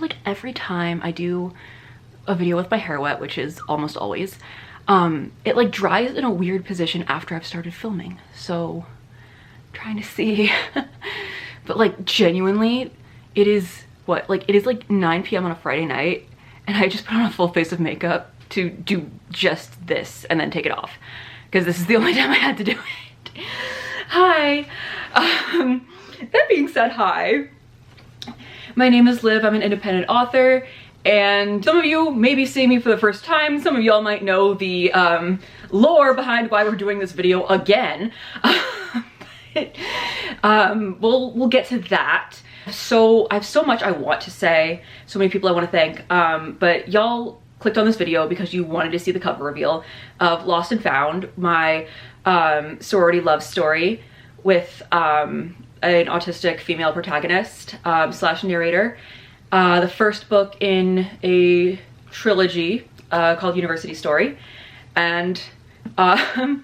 Like every time I do a video with my hair wet, which is almost always, it like dries in a weird position after I've started filming. So I'm trying to see, but like genuinely it is what, like it is like 9 p.m. on a Friday night and I just put on a full face of makeup to do just this and then take it off because this is the only time I had to do it. Hi. That being said, hi. My name is Liv, I'm an independent author, and some of you may be seeing me for the first time, some of y'all might know the lore behind why we're doing this video again. We'll get to that. So I have so much I want to say, so many people I want to thank, but y'all clicked on this video because you wanted to see the cover reveal of Lost and Found, my sorority love story with an autistic female protagonist slash narrator. The first book in a trilogy called University Story. And I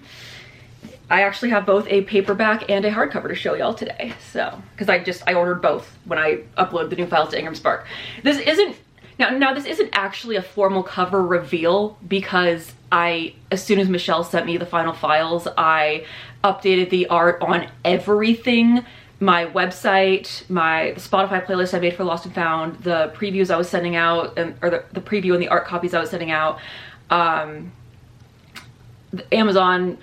actually have both a paperback and a hardcover to show y'all today. So, because I ordered both when I uploaded the new files to Ingram Spark. This isn't, now this isn't actually a formal cover reveal because as soon as Michelle sent me the final files, I updated the art on everything. My website, the Spotify playlist I made for Lost and Found, the previews I was sending out, or the preview and the art copies I was sending out, Amazon.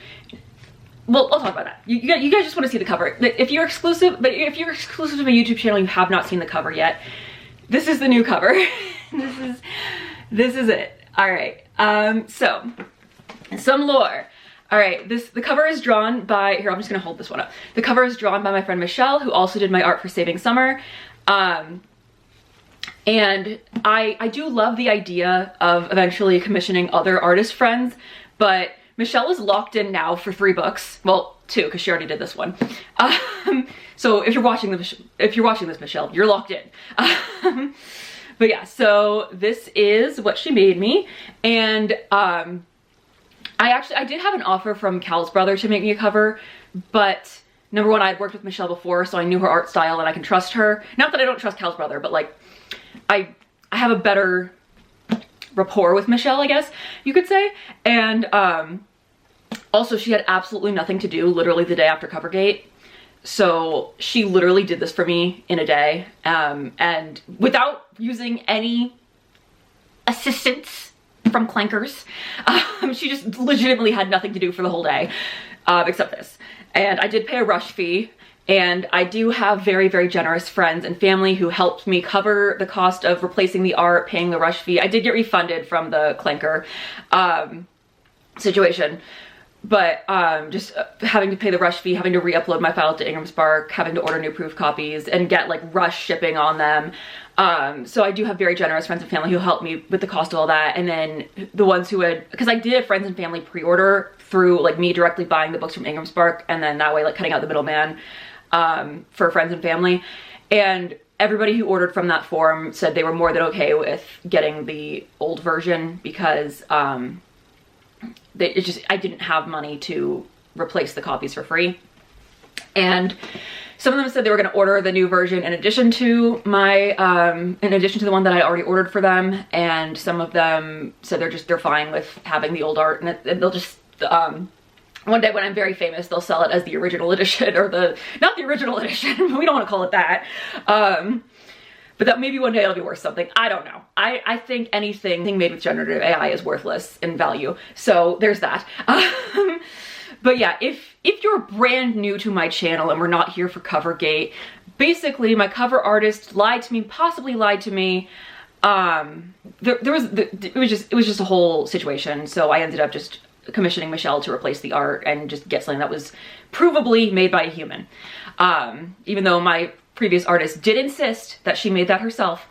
Well, I'll talk about that. You guys just want to see the cover. If you're exclusive to my YouTube channel, you have not seen the cover yet. This is the new cover. This is it. All right. So some lore. All right, the cover is drawn by, here, I'm just gonna hold this one up. The cover is drawn by my friend Michelle, who also did my art for Saving Summer. And I do love the idea of eventually commissioning other artist friends, but Michelle is locked in now for 3 books. Well, 2, because she already did this one. So if you're watching this, Michelle, you're locked in. But yeah, so this is what she made me. And I did have an offer from Cal's brother to make me a cover, but number one, I had worked with Michelle before, so I knew her art style and I can trust her. Not that I don't trust Cal's brother, but like, I have a better rapport with Michelle, I guess you could say. And also she had absolutely nothing to do literally the day after Covergate. So she literally did this for me in a day, and without using any assistance from clankers. She just legitimately had nothing to do for the whole day, except this. And I did pay a rush fee, and I do have very, very generous friends and family who helped me cover the cost of replacing the art, paying the rush fee. I did get refunded from the clanker situation, but just having to pay the rush fee, having to re-upload my files to Ingram Spark, having to order new proof copies and get like rush shipping on them. So I do have very generous friends and family who helped me with the cost of all that. And then the ones who had, because I did friends and family pre-order through like me directly buying the books from Ingram Spark, and then that way like cutting out the middleman for friends and family. And everybody who ordered from that forum said they were more than okay with getting the old version because I didn't have money to replace the copies for free. And some of them said they were going to order the new version in addition to the one that I already ordered for them, and some of them said they're fine with having the old art, and they'll just one day when I'm very famous, they'll sell it as the original edition, or not the original edition, we don't want to call it that. But that maybe one day it'll be worth something. I don't know. I think anything made with generative AI is worthless in value. So there's that. But yeah, if you're brand new to my channel and we're not here for Covergate, basically my cover artist possibly lied to me. It was just a whole situation. So I ended up just commissioning Michelle to replace the art and just get something that was provably made by a human. Even though my previous artist did insist that she made that herself,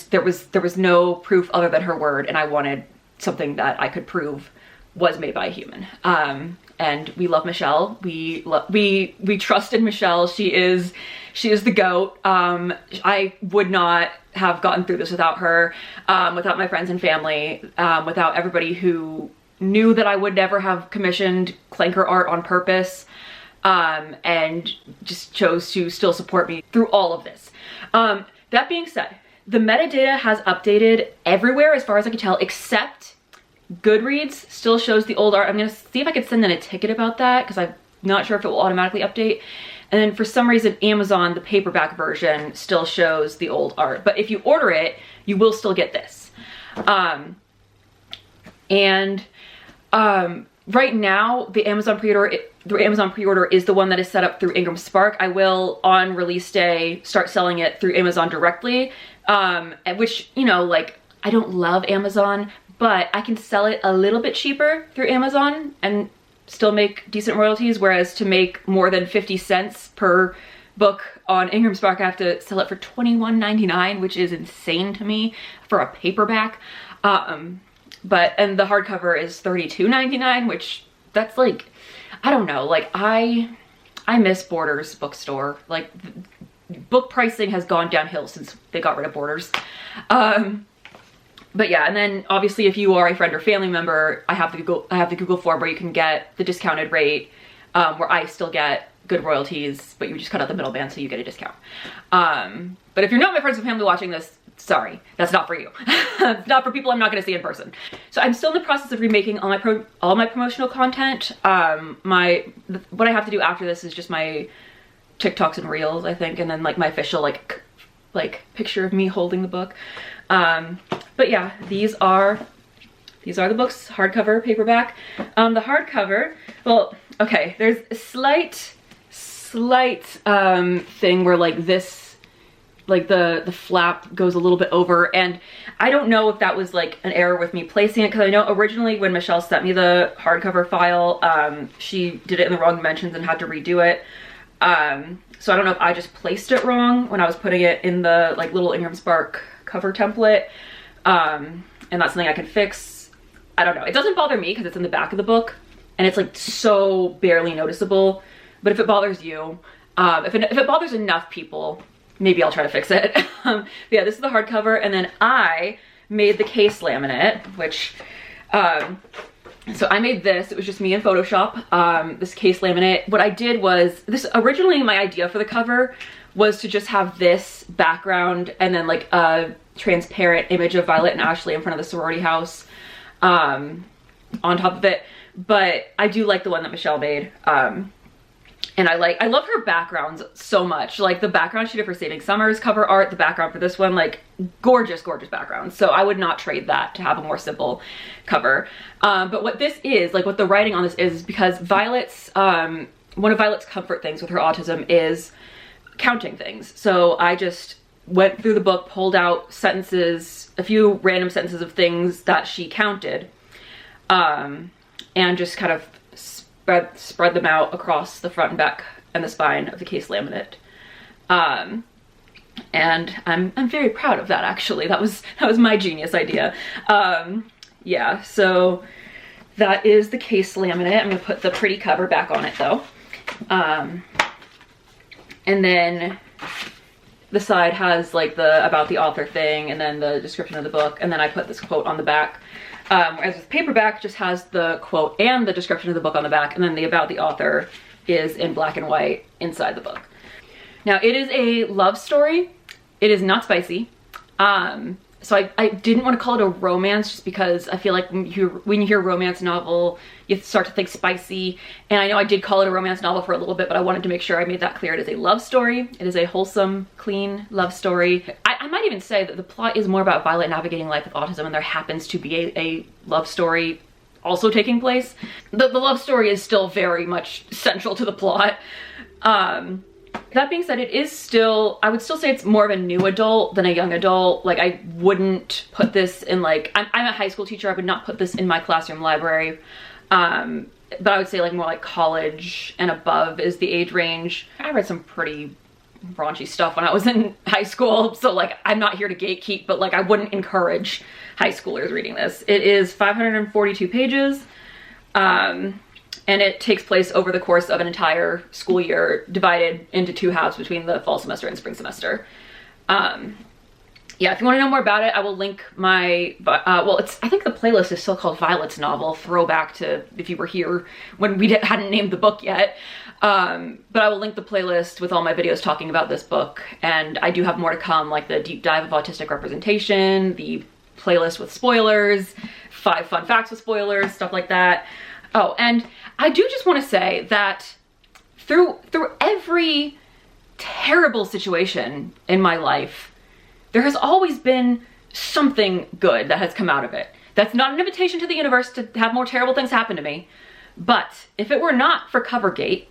there was no proof other than her word, and I wanted something that I could prove was made by a human. And we love Michelle. We trust in Michelle. She is the GOAT. I would not have gotten through this without her, without my friends and family, without everybody who knew that I would never have commissioned clanker art on purpose, and just chose to still support me through all of this. That being said, The metadata has updated everywhere as far as I can tell, except Goodreads still shows the old art. I'm gonna see if I can send in a ticket about that because I'm not sure if it will automatically update. And then for some reason, Amazon, the paperback version, still shows the old art. But if you order it, you will still get this. Right now, the Amazon pre-order is the one that is set up through Ingram Spark. I will, on release day, start selling it through Amazon directly, which, you know, like, I don't love Amazon, but I can sell it a little bit cheaper through Amazon and still make decent royalties, whereas to make more than 50 cents per book on Ingram Spark, I have to sell it for $21.99, which is insane to me for a paperback. And the hardcover is $32.99, which that's like, I don't know, like I miss Borders bookstore. Like book pricing has gone downhill since they got rid of Borders. But yeah, and then obviously if you are a friend or family member, I have the Google form where you can get the discounted rate, where I still get good royalties, but you just cut out the middleman so you get a discount. But if you're not my friends and family watching this, sorry, that's not for you. It's not for people I'm not going to see in person. So I'm still in the process of remaking all my promotional content. What I have to do after this is just my TikToks and Reels, I think, and then like my official like picture of me holding the book. But yeah, these are the books, hardcover, paperback. The hardcover, well, okay, there's a slight thing where like this, like the flap goes a little bit over, and I don't know if that was like an error with me placing it, because I know originally when Michelle sent me the hardcover file, she did it in the wrong dimensions and had to redo it. So I don't know if I just placed it wrong when I was putting it in the like little Ingram Spark cover template, and that's something I can fix. I don't know. It doesn't bother me because it's in the back of the book and it's like so barely noticeable, but if it bothers you, if it bothers enough people, maybe I'll try to fix it. But yeah, this is the hardcover, and then I made the case laminate, which so I made this. It was just me in Photoshop, this case laminate. What I did was, originally my idea for the cover was to just have this background and then like a transparent image of Violet and Ashley in front of the sorority house on top of it. But I do like the one that Michelle made. And I love her backgrounds so much. Like the background she did for Saving Summer's cover art, the background for this one, like gorgeous, gorgeous background. So I would not trade that to have a more simple cover. But what this is, like what the writing on this is because Violet's, one of Violet's comfort things with her autism is counting things. So I just went through the book, pulled out sentences, a few random sentences of things that she counted, and just kind of spread them out across the front and back and the spine of the case laminate. And I'm very proud of that, actually. That was my genius idea. Yeah, so that is the case laminate. I'm gonna put the pretty cover back on it though. And then the side has like the about the author thing and then the description of the book, and then I put this quote on the back. Whereas this paperback just has the quote and the description of the book on the back, and then the about the author is in black and white inside the book. Now it is a love story. It is not spicy. So I didn't want to call it a romance just because I feel like when you hear romance novel, you start to think spicy. And I know I did call it a romance novel for a little bit, but I wanted to make sure I made that clear. It is a love story. It is a wholesome, clean love story. I might even say that the plot is more about Violet navigating life with autism, and there happens to be a love story also taking place. The love story is still very much central to the plot. That being said, it is still, I would still say it's more of a new adult than a young adult. Like I wouldn't put this in like, I'm a high school teacher. I would not put this in my classroom library. But I would say like more like college and above is the age range. I read some pretty raunchy stuff when I was in high school. So like, I'm not here to gatekeep, but like I wouldn't encourage high schoolers reading this. It is 542 pages. And it takes place over the course of an entire school year, divided into two halves between the fall semester and spring semester. yeah, if you want to know more about it, I will link my, well, I think the playlist is still called Violet's Novel, throwback to if you were here when we hadn't named the book yet. But I will link the playlist with all my videos talking about this book, and I do have more to come, like the deep dive of autistic representation, the playlist with spoilers, 5 fun facts with spoilers, stuff like that. Oh, and I do just want to say that through every terrible situation in my life, there has always been something good that has come out of it. That's not an invitation to the universe to have more terrible things happen to me. But if it were not for Covergate,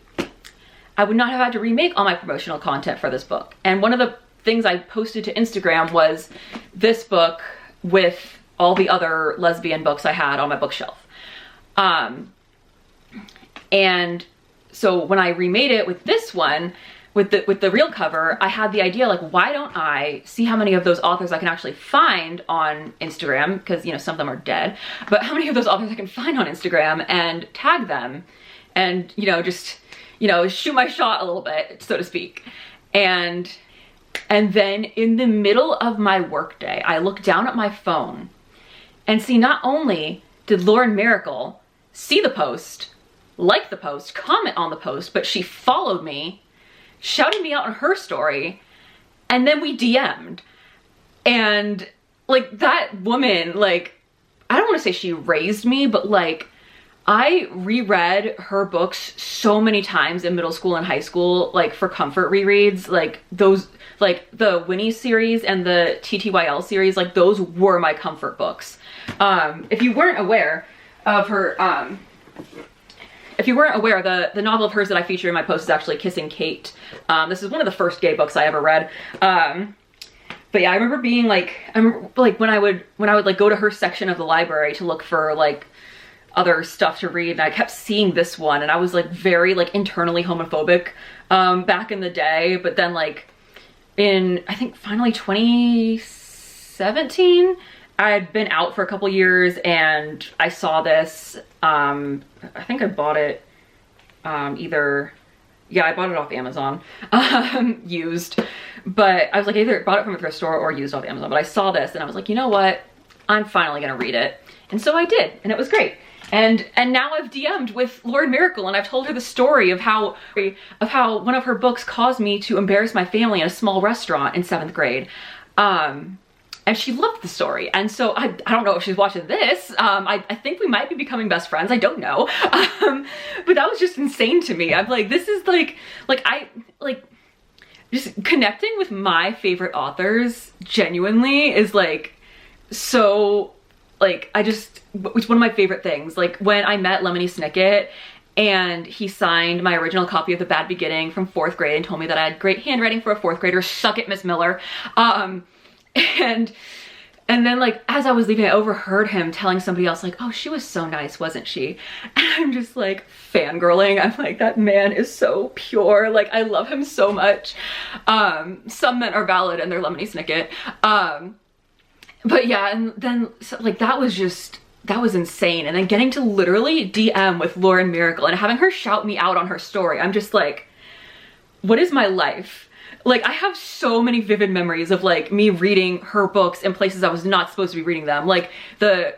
I would not have had to remake all my promotional content for this book. And one of the things I posted to Instagram was this book with all the other lesbian books I had on my bookshelf. And so when I remade it with this one, with the real cover, I had the idea, like, why don't I see how many of those authors I can actually find on Instagram, because, you know, some of them are dead, but how many of those authors I can find on Instagram and tag them and, you know, just, you know, shoot my shot a little bit, so to speak. And then in the middle of my workday, I look down at my phone and see not only did Lauren Myracle see the post, like the post, comment on the post, but she followed me, shouted me out on her story, and then we DM'd. And like, that woman, like, I don't want to say she raised me, but like, I reread her books so many times in middle school and high school, like for comfort rereads, like those, like the Winnie series and the TTYL series, like those were my comfort books. If you weren't aware of her, if you weren't aware, the novel of hers that I feature in my post is actually Kissing Kate. This is one of the first gay books I ever read. But yeah, I remember being like, when I would like go to her section of the library to look for like other stuff to read, and I kept seeing this one, and I was like very like internally homophobic back in the day. But then like in, I think finally 2017, I had been out for a couple years and I saw this. I think I bought it I bought it off Amazon, used, but I was like, either bought it from a thrift store or used off Amazon. But I saw this and I was like, you know what, I'm finally gonna read it. And so I did, and it was great. And now I've DM'd with Lauren Myracle, and I've told her the story of how one of her books caused me to embarrass my family in a small restaurant in 7th grade. And she loved the story. And so I don't know if she's watching this. I think we might be becoming best friends. I don't know. But that was just insane to me. I'm like, this is just connecting with my favorite authors genuinely is like, so like, it's one of my favorite things. Like when I met Lemony Snicket and he signed my original copy of The Bad Beginning from 4th grade and told me that I had great handwriting for a 4th grader. Suck it, Miss Miller. And then like, as I was leaving, I overheard him telling somebody else like, oh, she was so nice, wasn't she? And I'm just like fangirling. I'm like, that man is so pure. Like, I love him so much. Some men are valid and they're Lemony Snicket. But yeah, and then so, like, that was insane. And then getting to literally DM with Lauren Myracle and having her shout me out on her story. I'm just like, what is my life? Like, I have so many vivid memories of like me reading her books in places I was not supposed to be reading them. Like the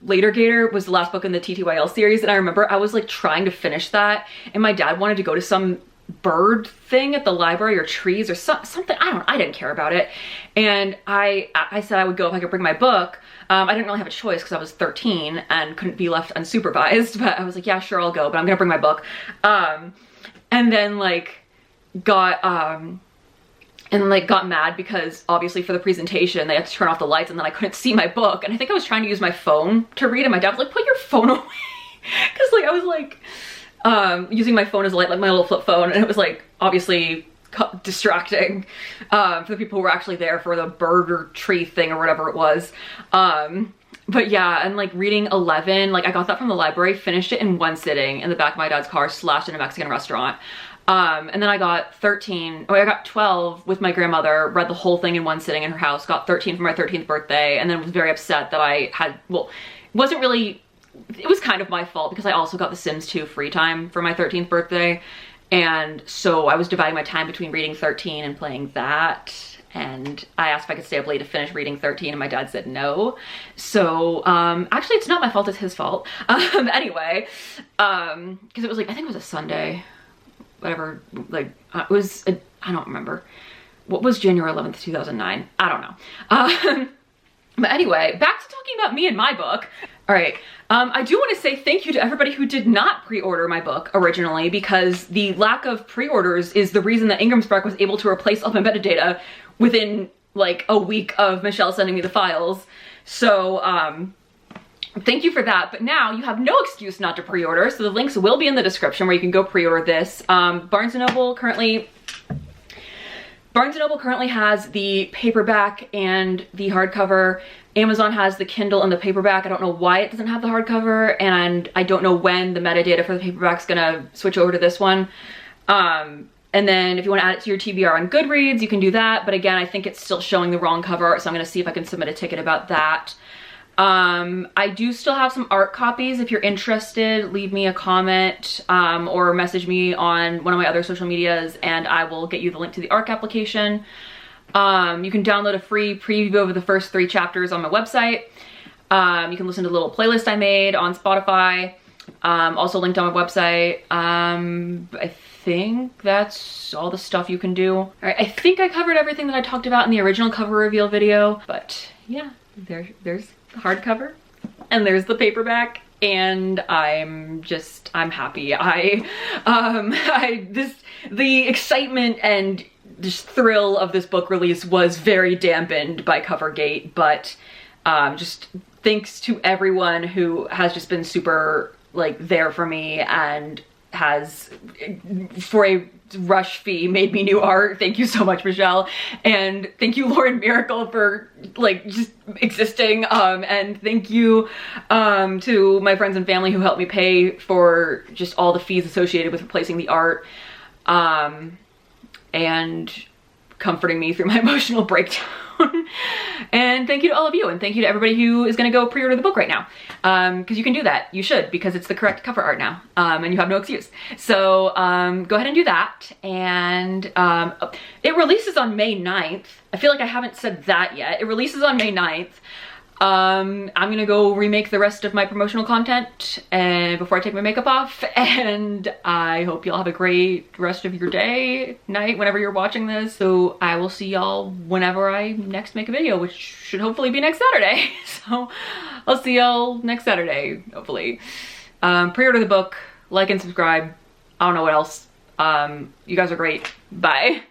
Later Gator was the last book in the TTYL series, and I remember I was like trying to finish that, and my dad wanted to go to some bird thing at the library or trees or something. I didn't care about it. And I said I would go if I could bring my book. I didn't really have a choice because I was 13 and couldn't be left unsupervised, but I was like, yeah, sure, I'll go, but I'm gonna bring my book. And then like got mad because obviously for the presentation they had to turn off the lights, and then I couldn't see my book, and I think I was trying to use my phone to read, and my dad was like, put your phone away. Because like I was like using my phone as a light, like my little flip phone, and it was like obviously distracting for the people who were actually there for the bird or tree thing or whatever it was. But yeah, and like reading 11, like I got that from the library, finished it in one sitting in the back of my dad's car, slashed in a Mexican restaurant. And then I got 12 with my grandmother, read the whole thing in one sitting in her house, got 13 for my 13th birthday, and then was very upset that I had, well, it was kind of my fault because I also got The Sims 2 free time for my 13th birthday. And so I was dividing my time between reading 13 and playing that. and I asked if I could stay up late to finish reading 13, and my dad said no. So actually it's not my fault, it's his fault. Anyway, because it was like, I think it was a Sunday, whatever, like it was I don't remember. What was January 11th, 2009? I don't know. But anyway, back to talking about me and my book. All right, I do want to say thank you to everybody who did not pre-order my book originally, because the lack of pre-orders is the reason that Ingram Spark was able to replace all my metadata within like a week of Michelle sending me the files. So thank you for that. But now you have no excuse not to pre-order. So the links will be in the description where you can go pre-order this. Barnes & Noble currently has the paperback and the hardcover. Amazon has the Kindle and the paperback. I don't know why it doesn't have the hardcover, and I don't know when the metadata for the paperback's gonna switch over to this one. And then if you want to add it to your TBR on Goodreads, you can do that. But again, I think it's still showing the wrong cover art, so I'm gonna see if I can submit a ticket about that. I do still have some art copies. If you're interested, leave me a comment or message me on one of my other social medias, and I will get you the link to the ARC application. You can download a free preview of the first 3 chapters on my website. You can listen to the little playlist I made on Spotify, also linked on my website. I think that's all the stuff you can do. All right, I think I covered everything that I talked about in the original cover reveal video, but yeah, there's the hardcover and there's the paperback, and I'm happy. The excitement and just thrill of this book release was very dampened by Covergate, but just thanks to everyone who has just been super like there for me and has, for a rush fee, made me new art. Thank you so much, Michelle, and thank you, Lauren Myracle, for like just existing, and thank you to my friends and family who helped me pay for just all the fees associated with replacing the art, and comforting me through my emotional breakdown. And thank you to all of you, and thank you to everybody who is going to go pre-order the book right now, because you can do that. You should, because it's the correct cover art now, and you have no excuse. So go ahead and do that. And it releases on May 9th. I feel like I haven't said that yet. It releases on May 9th. I'm gonna go remake the rest of my promotional content and before I take my makeup off, and I hope y'all have a great rest of your day, night, whenever you're watching this. So I will see y'all whenever I next make a video, which should hopefully be next Saturday. So I'll see y'all next Saturday, hopefully. Pre-order the book, like and subscribe. I don't know what else. You guys are great. Bye.